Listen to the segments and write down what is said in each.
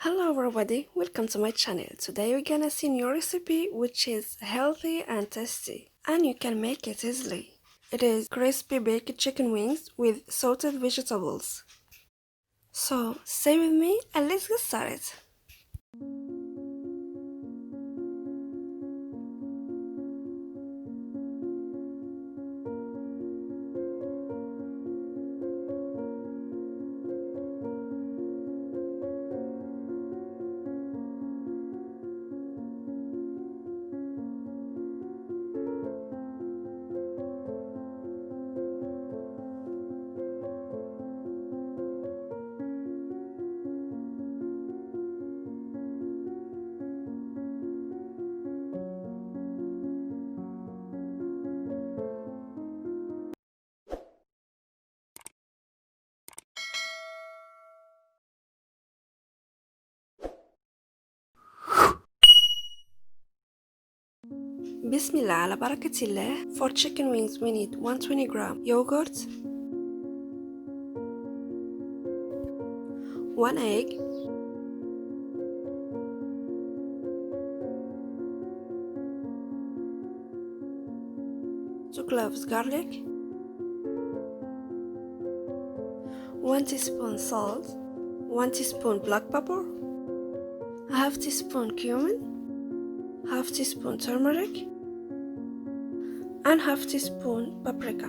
Hello everybody, welcome to my channel. Today we're gonna see a new recipe which is healthy and tasty and you can make it easily. It is crispy baked chicken wings with sauteed vegetables. So stay with me and let's get started. Bismillah ala barakatillah. For chicken wings we need 120 gram yogurt, 1 egg, 2 cloves garlic, 1 teaspoon salt, 1 teaspoon black pepper, half teaspoon cumin, half teaspoon turmeric, and half teaspoon paprika.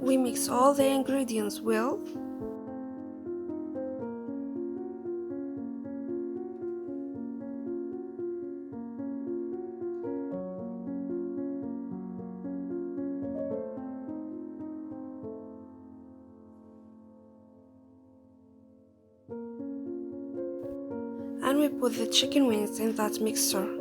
We mix all the ingredients well. And we put the chicken wings in that mixture.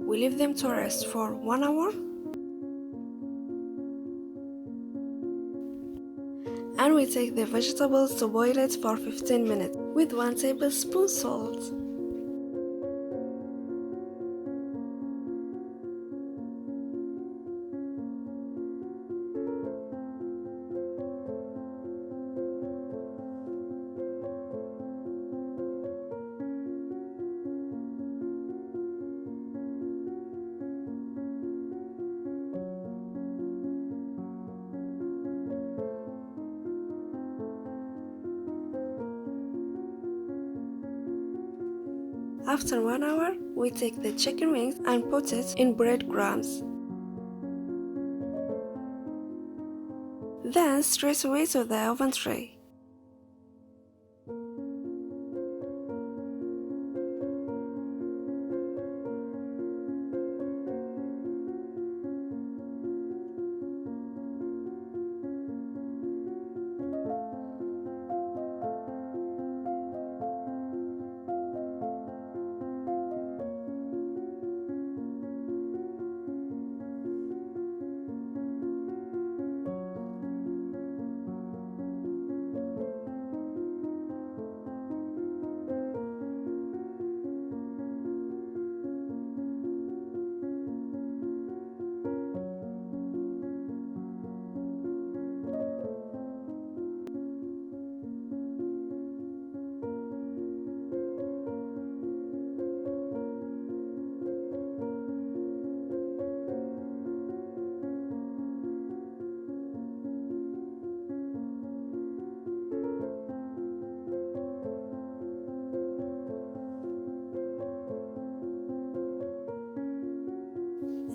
We leave them to rest for 1 hour and we take the vegetables to boil it for 15 minutes with 1 tablespoon salt. After 1 hour, we take the chicken wings and put it in breadcrumbs. Then straight away to the oven tray.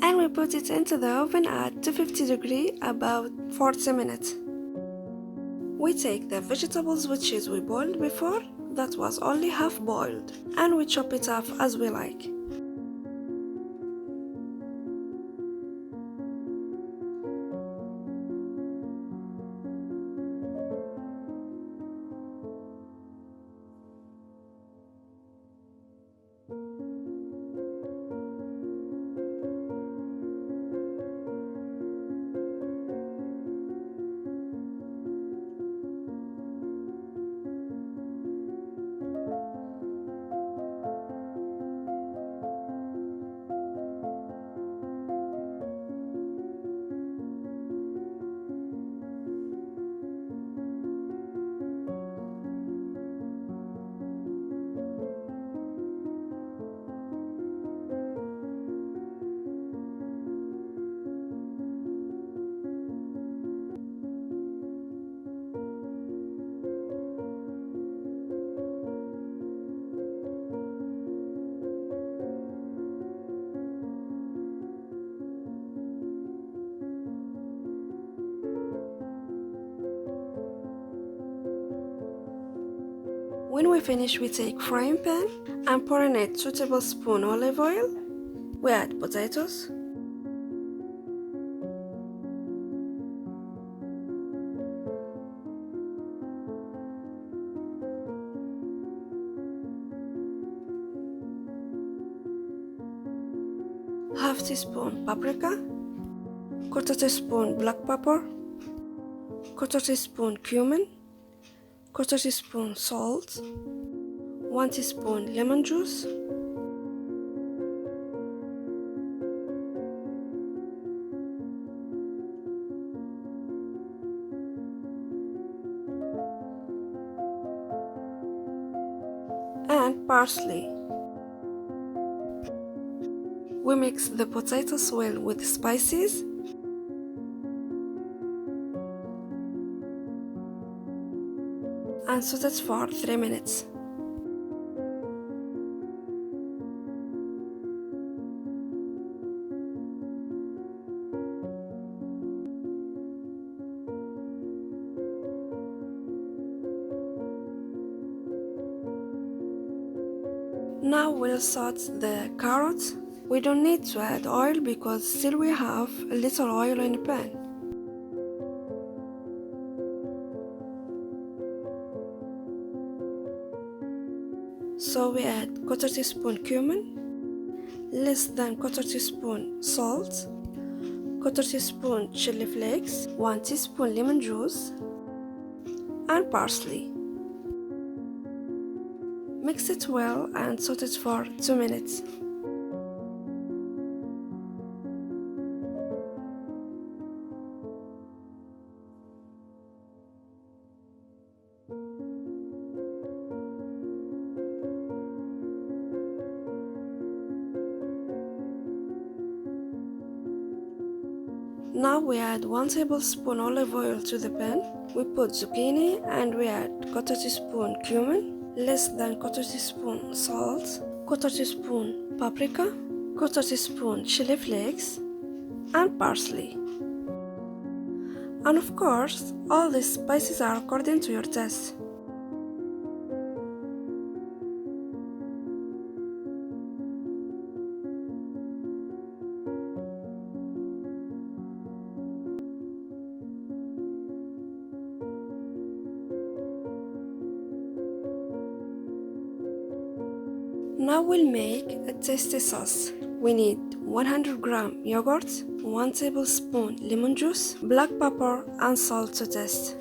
And we put it into the oven at 250 degrees about 40 minutes. We take the vegetables which is we boiled before, that was only half boiled, and we chop it up as we like. When we finish, we take frying pan and pour in it 2 tablespoons olive oil. We add potatoes, half teaspoon paprika, quarter teaspoon black pepper, quarter teaspoon cumin, quarter teaspoon salt, 1 teaspoon lemon juice, and parsley. We mix the potatoes well with spices and saute it for 3 minutes. Now we'll saute the carrots. We don't need to add oil because still we have a little oil in the pan. So we add quarter teaspoon cumin, less than quarter teaspoon salt, quarter teaspoon chili flakes, 1 teaspoon lemon juice, and parsley. Mix it well and saute it for 2 minutes. Now we add 1 tablespoon olive oil to the pan. We put zucchini and we add quarter teaspoon cumin, less than quarter teaspoon salt, quarter teaspoon paprika, quarter teaspoon chili flakes, and parsley. And of course, all these spices are according to your taste. Now we'll make a tasty sauce. We need 100 gram yogurt, 1 tablespoon lemon juice, black pepper and salt to taste.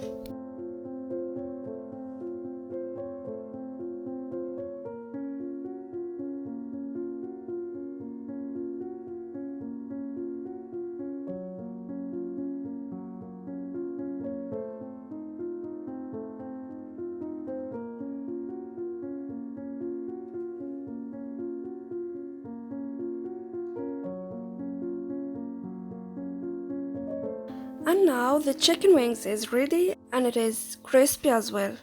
And now the chicken wings is ready and it is crispy as well.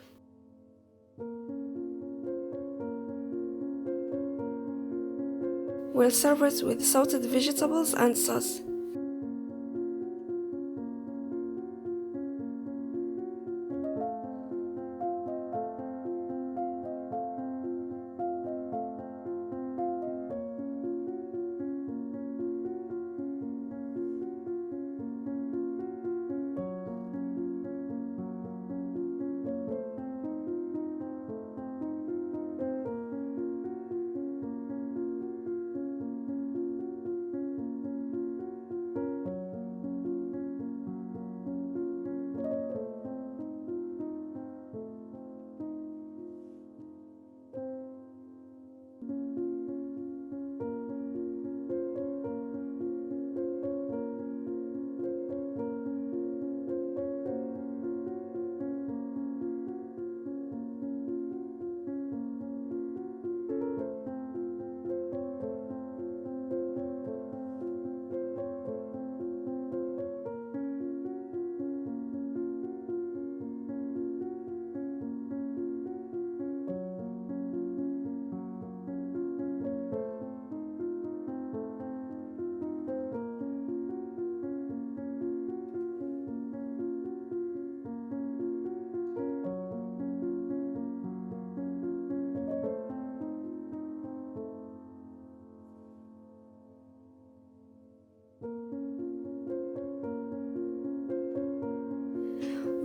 We'll serve it with sauteed vegetables and sauce.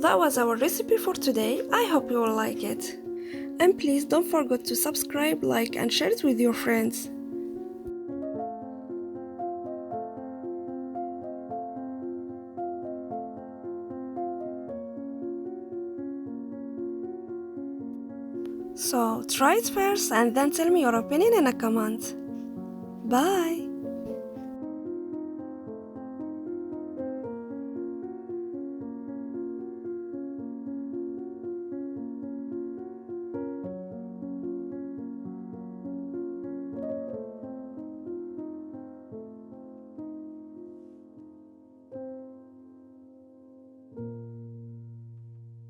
That was our recipe for today. I hope you will like it. And please don't forget to subscribe, like and share it with your friends. So try it first and then tell me your opinion in a comment. Bye!